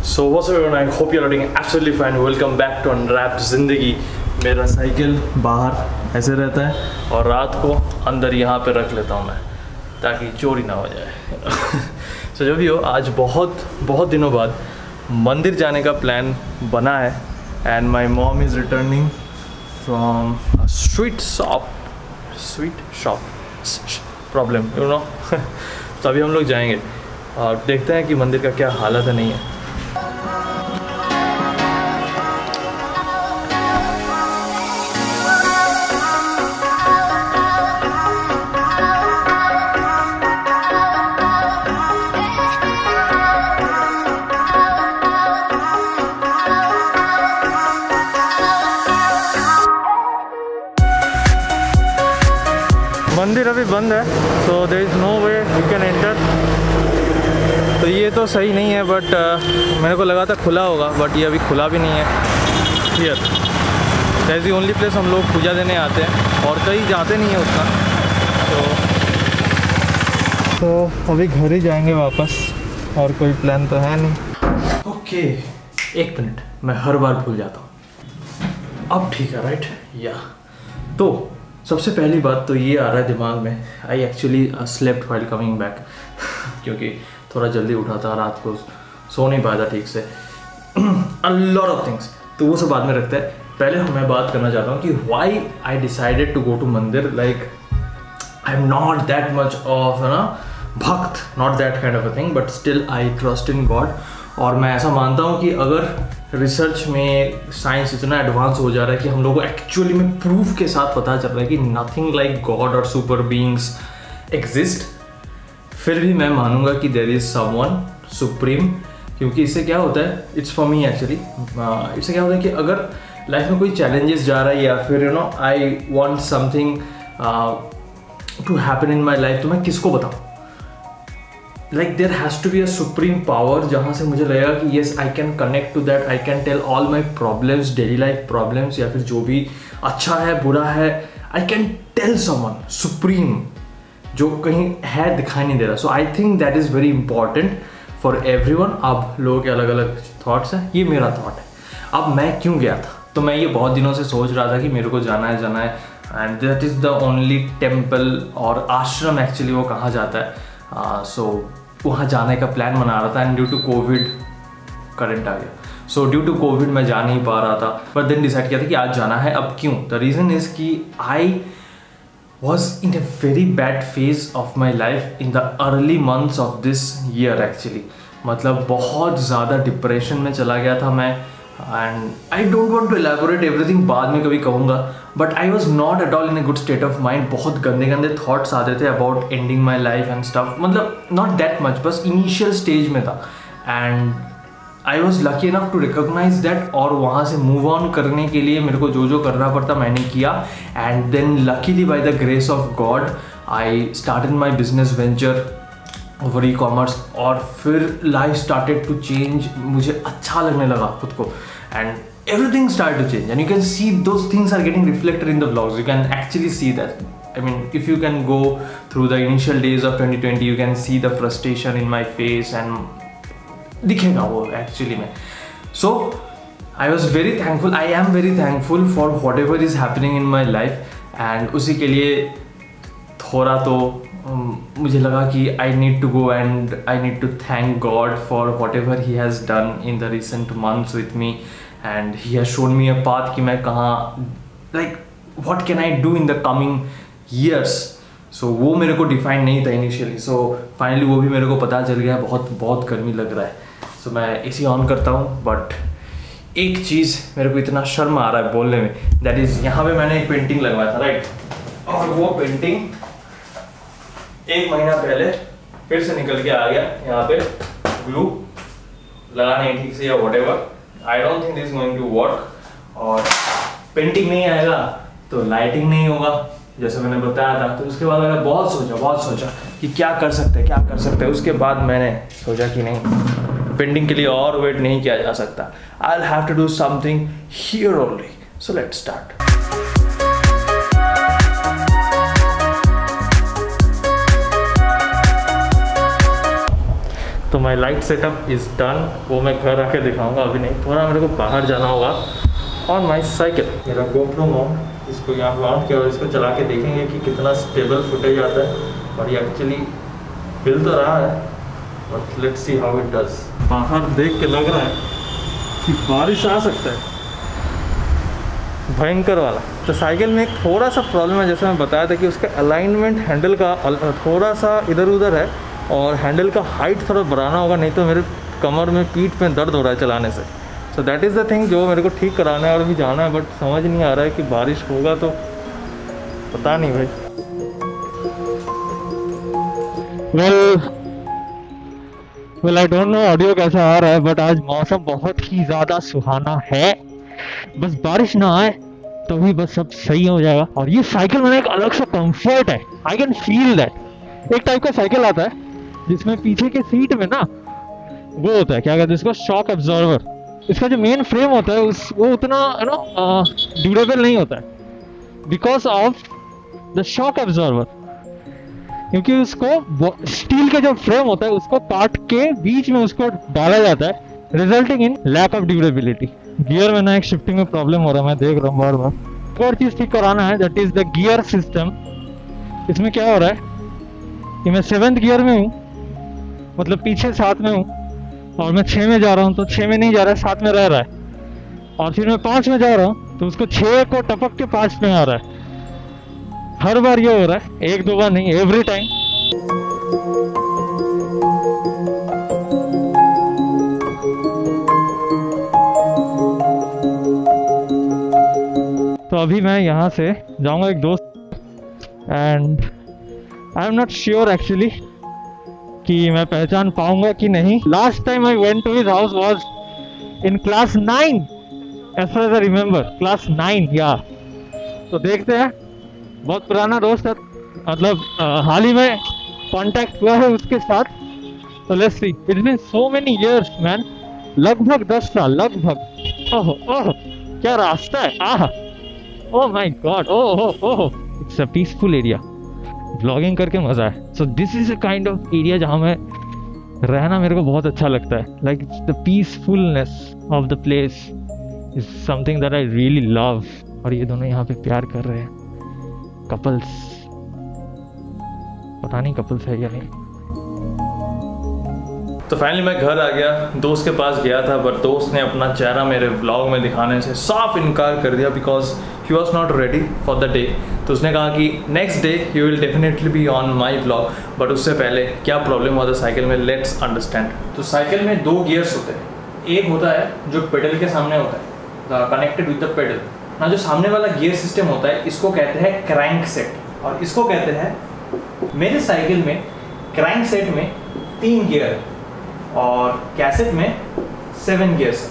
So what's up everyone, I hope you're doing absolutely fine. Welcome back to Unwrap Zindagi. मेरा cycle बाहर ऐसे रहता है और रात को अंदर यहाँ पे रख लेता हूँ मैं, ताकि चोरी ना हो जाए। So जो भी हो, आज बहुत दिनों बाद मंदिर जाने का प्लान बना है and my mom is returning from sweet shop problem you know. तो अभी हम लोग जाएंगे और देखते हैं कि मंदिर का क्या हालत है नहीं है। मंदिर अभी बंद है, so there is no way you can enter. तो ये तो सही नहीं है, बट मेरे को लगा था खुला होगा, बट ये अभी खुला भी नहीं है। Here that is the only place हम लोग पूजा देने आते हैं और कहीं जाते नहीं हैं उतना। तो अभी घर ही जाएंगे वापस, और कोई प्लान तो है नहीं। ओके, एक मिनट, मैं हर बार भूल जाता हूँ। अब ठीक है, राइट? या तो सबसे पहली बात तो ये आ रहा है दिमाग में, I actually slept while coming back, क्योंकि थोड़ा जल्दी उठा था, रात को सो नहीं पाया था ठीक से। अ लॉट ऑफ थिंग्स, तो वो सब बाद में रखते हैं। पहले मैं बात करना चाहता हूँ कि why I decided to go to मंदिर। Like I am not that much of भक्त, not that kind of a thing, but still I trust in God. और मैं ऐसा मानता हूँ कि अगर रिसर्च में साइंस इतना एडवांस हो जा रहा है कि हम लोगों को एक्चुअली में प्रूफ के साथ पता चल रहा है कि नथिंग लाइक गॉड और सुपर बीइंग्स एग्जिस्ट, फिर भी मैं मानूंगा कि देयर इज समवन सुप्रीम। क्योंकि इससे क्या होता है, इट्स फॉर मी एक्चुअली, इससे क्या होता है कि अगर लाइफ में कोई चैलेंजेस जा रहा है या फिर you know I want something to happen in my life, तो मैं किसको बताऊँ? Like there has to be a supreme power जहाँ से मुझे लगेगा कि yes I can connect to that, I can tell all my problems, daily life problems, या फिर जो भी अच्छा है बुरा है, I can tell someone supreme जो कहीं है दिखाई नहीं दे रहा। So I think that is very important for everyone। अब लोगों के अलग अलग thoughts हैं, ये मेरा thought है। अब मैं क्यों गया था, तो मैं ये बहुत दिनों से सोच रहा था कि मेरे को जाना है and that is the only temple और आश्रम एक्चुअली वो कहाँ जाता है। सो वहाँ जाने का प्लान बना रहा था and due to Covid current आ गया। सो ड्यू टू कोविड मैं जा नहीं पा रहा था, बट देन डिसाइड किया था कि आज जाना है। अब क्यों? द रीज़न इज़ कि I was in a very bad phase of my life in the early months of this year actually. मतलब बहुत ज़्यादा डिप्रेशन में चला गया था मैं, and I don't want to elaborate everything, बाद में कभी कहूँगा, but I was not at all in a good state of mind. बहुत गंदे थॉट्स आते थे about ending my life and stuff, मतलब नॉट दैट मच, बस इनिशियल स्टेज में था। And I was lucky enough to recognize that, और वहाँ से मूव ऑन करने के लिए मेरे को जो करना पड़ता मैंने किया। And then luckily by the grace of God I started my business venture over e-commerce, और फिर लाइफ स्टार्टेड टू चेंज। मुझे अच्छा लगने लगा खुद को, and everything started to change, and you can see those things are getting reflected in the vlogs. You can actually see that. I mean, if you can go through the initial days of 2020, you can see the frustration in my face, and दिखेगा वो actually में. So I was very thankful. I am very thankful for whatever is happening in my life, and उसी के लिए थोड़ा तो मुझे लगा कि I need to go and I need to thank God for whatever He has done in the recent months with me. And he has shown me a path कि मैं कहाँ, like what can I do in the coming years. So वो मेरे को define नहीं था initially, so finally वो भी मेरे को पता चल गया। बहुत गर्मी लग रहा है, so मैं एसी ऑन करता हूँ। बट एक चीज़ मेरे को इतना शर्म आ रहा है बोलने में, दैट इज़ यहाँ पे मैंने एक पेंटिंग लगवाया था, राइट? और वो पेंटिंग 1 महीना पहले फिर से निकल के आ गया। यहाँ पे ग्लू लगा नहीं ठीक से या whatever, I don't think this is going to work। और पेंटिंग नहीं आएगा तो लाइटिंग नहीं होगा, जैसे मैंने बताया था। तो उसके बाद मैंने बहुत सोचा कि क्या कर सकते हैं। उसके बाद मैंने सोचा कि नहीं, पेंटिंग के लिए और वेट नहीं किया जा सकता। I'll have to do something here only। So let's start। तो माई लाइट सेटअप इज़ डन। वो मैं घर आके दिखाऊंगा, अभी नहीं। थोड़ा मेरे को बाहर जाना होगा। और माई साइकिल, मेरा GoPro माउंट, इसको यहाँ माउंट किया और इसको चला के देखेंगे कि कितना स्टेबल फुटेज आता है। और ये एक्चुअली हिल तो रहा है, but let's see how it does. बाहर देख के लग रहा है कि बारिश आ सकता है, भयंकर वाला। तो साइकिल में एक थोड़ा सा प्रॉब्लम है, जैसे मैं बताया था कि उसका अलाइनमेंट हैंडल का थोड़ा सा इधर उधर है और हैंडल का हाइट थोड़ा बढ़ाना होगा, नहीं तो मेरे कमर में, पीठ में दर्द हो रहा है चलाने से। So that is the thing जो मेरे को ठीक कराना है और अभी जाना है, बट समझ नहीं आ रहा है कि बारिश होगा तो पता नहीं भाई। Well I don't know audio कैसा आ रहा है, बट आज मौसम बहुत ही ज़्यादा सुहाना है। बस बारिश ना आए तभी बस सब सही हो जाएगा। और ये साइकिल में एक अलग सा कंफर्ट है, आई कैन फील दैट। एक टाइप का साइकिल आता है जिसमें पीछे के सीट में ना वो होता है, क्या कहते हैं इसको, शॉक एब्जॉर्वर। इसका जो मेन फ्रेम होता है वो उतना ड्यूरेबल नहीं होता है because of the shock absorber, क्योंकि उसको स्टील के जो फ्रेम होता है उसको काट के बीच में उसको डाला जाता है, resulting in lack of durability. Gear में ना एक शिफ्टिंग में प्रॉब्लम हो रहा है, मैं देख रहा हूँ बार बार। एक और चीज ठीक कराना है, that is the gear system. इसमें क्या हो रहा है कि मैं 7th गियर में हूँ, मतलब पीछे 7 में हूँ, और मैं 6 में जा रहा हूँ तो 6 में नहीं जा रहा है, 7 में रह रहा है। और फिर मैं 5 में जा रहा हूँ तो उसको 6 को टपक के 5 में आ रहा है। हर बार ये हो रहा है, 1-2 बार नहीं, एवरी टाइम। तो अभी मैं यहाँ से जाऊँगा एक दोस्त, and I am not sure actually कि मैं पहचान पाऊंगा कि नहीं। Last time I went to his house was in class 9, as far as I remember, class 9 या। तो देखते हैं, बहुत पुराना दोस्त है, मतलब हाल ही में कांटेक्ट हुआ है उसके साथ। तो let's see, it's been so many years man, लगभग 10 साल लगभग। ओह ओह क्या रास्ता है, ah, oh my God, oh oh, it's a peaceful area, vlogging करके मजा है। So this is a kind of area जहाँ में रहना मेरे को बहुत अच्छा लगता है। Like the peacefulness of the place is something that I really love. और ये दोनों यहाँ पे प्यार कर रहे हैं, कपल्स, पता नहीं कपल्स है या नहीं। तो फाइनली मैं घर आ गया, दोस्त के पास गया था, बट दोस्त ने अपना चेहरा मेरे व्लॉग में दिखाने से साफ इनकार कर दिया, because he was not ready for the day. तो उसने कहा कि next day he will definitely be on my vlog, but उससे पहले क्या प्रॉब्लम हुआ था साइकिल में, लेट्स अंडरस्टैंड। तो साइकिल में 2 गियर्स होते हैं। एक होता है जो पेडल के सामने होता है, कनेक्टेड विद द पेडल ना। जो सामने वाला गियर सिस्टम होता है इसको कहते हैं क्रैंक सेट, और इसको कहते हैं, मेरे साइकिल में क्रैंक सेट में 3 गियर और कैसेट में 7 gears.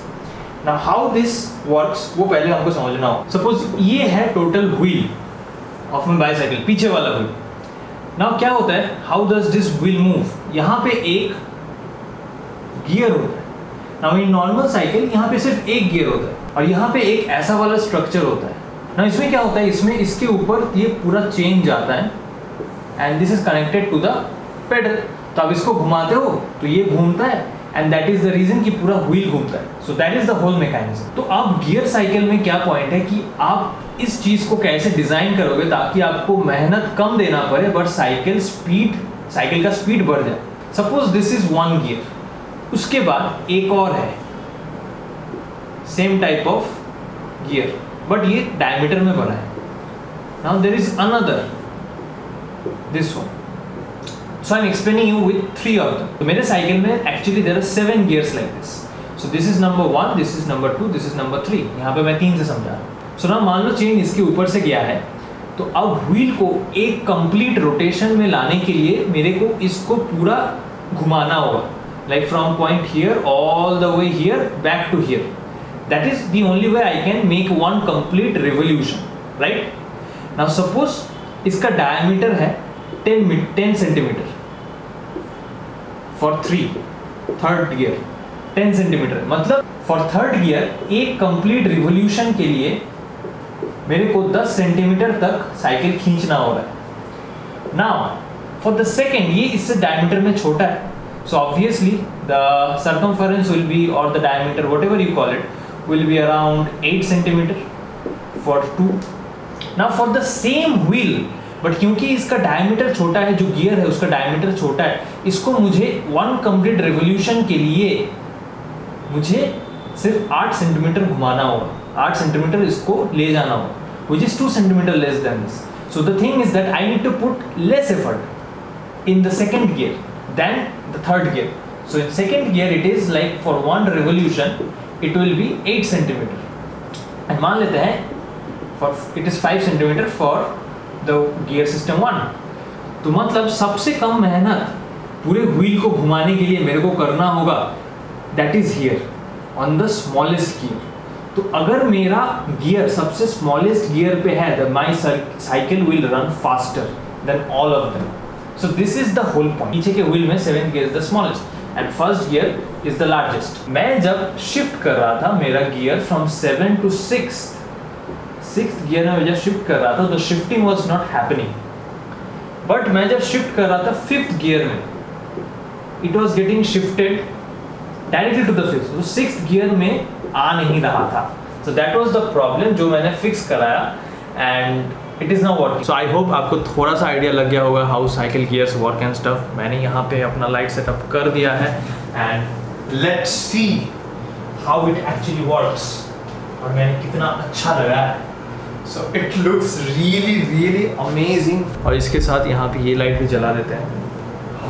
Now how this works वो पहले हमको समझना हो। सपोज ये है total wheel of my bicycle, पीछे वाला व्हील। नाउ क्या होता है, how does this wheel move, यहाँ पे एक गियर होता है। नाउ इन नॉर्मल साइकिल यहाँ पे सिर्फ एक गियर होता है, और यहाँ पे एक ऐसा वाला स्ट्रक्चर होता है ना। इसमें क्या होता है, इसमें इसके ऊपर ये पूरा चेन जाता है, and this is connected to the pedal. तो आप इसको घुमाते हो तो ये घूमता है, and that is the reason कि पूरा व्हील घूमता है। So that is the whole mechanism. तो अब गियर साइकिल में क्या पॉइंट है कि आप इस चीज को कैसे डिजाइन करोगे ताकि आपको मेहनत कम देना पड़े, बट साइकिल का स्पीड बढ़ जाए। सपोज दिस इज 1 गियर, उसके बाद एक और है same type of gear, but ये डायमीटर में बना है। Now there is another, this one. So I'm explaining you with 3 of them. तो मेरे साइकिल में actually there are 7 gears like this. So this is number 1, this is number 2, this is number 3. यहाँ पे मैं 3 से समझा रहा हूँ। So now मान लो चेन इसके ऊपर से गया है, तो अब व्हील को एक कंप्लीट रोटेशन में लाने के लिए मेरे को इसको पूरा घुमाना होगा, like from point here all the way here back to here. That is the only way I can make one complete revolution, right? Now suppose इसका diameter है 10 centimetre for third gear 10 centimetre, मतलब for third gear एक complete revolution के लिए मेरे को 10 centimetre तक cycle खींचना हो रहा है। नाउ फॉर द सेकेंड, ये इससे डायमीटर में छोटा है, So obviously the circumference will be, or the diameter, whatever you call it, will be around 8 centimeter for 2. Now for the same wheel, but क्योंकि इसका डायमीटर छोटा है, जो गियर है उसका डायमीटर छोटा है, इसको मुझे 1 कंप्लीट रेवोल्यूशन के लिए मुझे सिर्फ 8 सेंटीमीटर घुमाना होगा, 8 सेंटीमीटर इसको ले जाना होगा, which is 2 centimeter less than this. So the thing is that I need to put less effort in the second gear than the third gear. So in second gear it is like for 1 revolution it will be 8 centimeter, and मान लेते हैं for it is 5 centimeter for the gear system 1. तो मतलब सबसे कम मेहनत पूरे wheel को घुमाने के लिए मेरे को करना होगा, that is here on the smallest gear. तो अगर मेरा गियर सबसे स्मॉलेस्ट गियर पे है, then my cycle will run faster than all of them. So this is the whole point. पीछे के व्हील में 7th gear is the smallest and first gear is the largest. मैं जब shift कर रहा था मेरा gear from 7 to 6th gear में जब शिफ्ट कर रहा था तो shifting was not happening. But मैं जब शिफ्ट कर रहा था 5th गियर में, it was getting shifted directly to the 5th. तो 6th गियर में आ नहीं रहा था. So that was the problem जो मैंने फिक्स कराया and it is now working. So I hope आपको थोड़ा सा आइडिया लग गया होगा how cycle gears work and stuff. मैंने यहाँ पे अपना लाइट सेटअप कर दिया है and let's see how it actually works. और मैंने कितना अच्छा लगाया है. So it looks really amazing. और इसके साथ यहाँ पे ये लाइट भी जला देते हैं.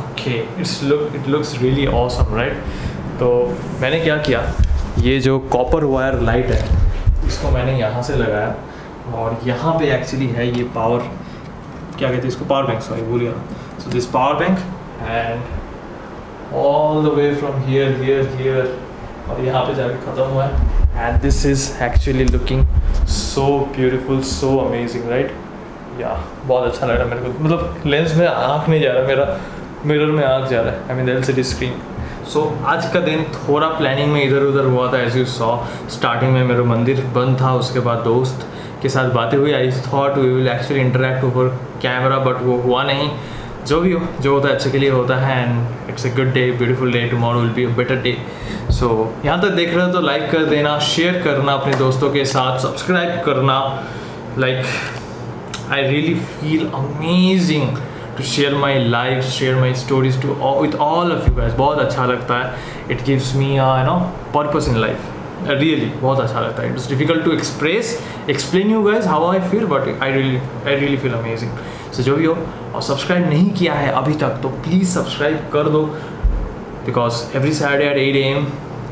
Okay, it looks really awesome, right? तो मैंने क्या किया, ये जो कॉपर वायर लाइट है इसको मैंने यहाँ से लगाया और यहाँ पे एक्चुअली है ये पावर, क्या कहते हैं इसको, पावर बैंक, सॉरी भूल गया. So this power bank and all the way from here और यहाँ पे जाके ख़त्म हुआ है. And this is actually looking so beautiful, so amazing, right? या बहुत अच्छा लग रहा है मेरे को. मतलब लेंस में आँख नहीं जा रहा, मेरा मिरर में आँख जा रहा है. I mean LCD screen. So आज का दिन थोड़ा प्लानिंग में इधर उधर हुआ था. एज यू सॉ स्टार्टिंग में मेरा मंदिर बंद था, उसके बाद दोस्त के साथ बातें हुई. I thought we will actually interact over camera, but वो हुआ नहीं. जो भी हो, जो होता है अच्छे के लिए होता है. And it's a good day, beautiful day. Tomorrow will be a better day. So यहाँ तक देख रहे हो तो लाइक कर देना, शेयर करना अपने दोस्तों के साथ, सब्सक्राइब करना. Like I really feel amazing to share my life, share my stories with all of you guys. बहुत अच्छा लगता है. It gives me purpose in life. Really बहुत अच्छा लगता है. It's difficult to explain you guys how I feel, but I really feel amazing. So जो भी हो, और सब्सक्राइब नहीं किया है अभी तक तो प्लीज़ सब्सक्राइब कर दो, because every Saturday at 8 AM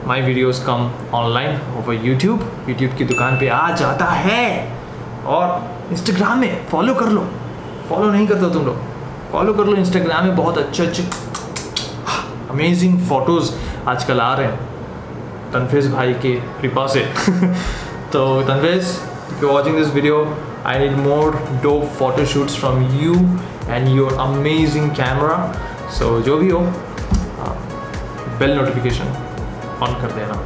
my videos come online over YouTube. YouTube की दुकान पे आ जाता है. और Instagram में फॉलो कर लो. फॉलो नहीं करते तुम लोग, फॉलो कर लो. इंस्टाग्राम में बहुत अच्छे अमेजिंग फोटोज़ आजकल आ रहे हैं तनफेज भाई के कृपा से. तो तनफेज, if you're watching this video, I need more dope photo shoots from you and your amazing camera. So जो भी हो, बेल नोटिफिकेशन ऑन कर देना.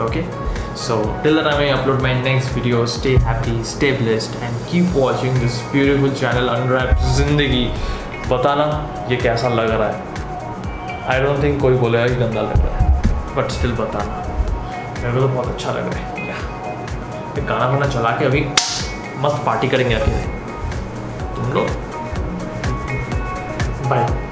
Okay? So till the time I upload my next video, stay happy, stay blessed and keep watching this beautiful channel Unwrapped Zindagi. बताना ये कैसा लग रहा है. I don't think कोई बोलेगा कि गंदा लग रहा है, but still बताना. मेरे को तो बहुत अच्छा लग रहा है. ये गाना वाना चला के अभी मस्त पार्टी करेंगे अकेले तुम लोग. बाय.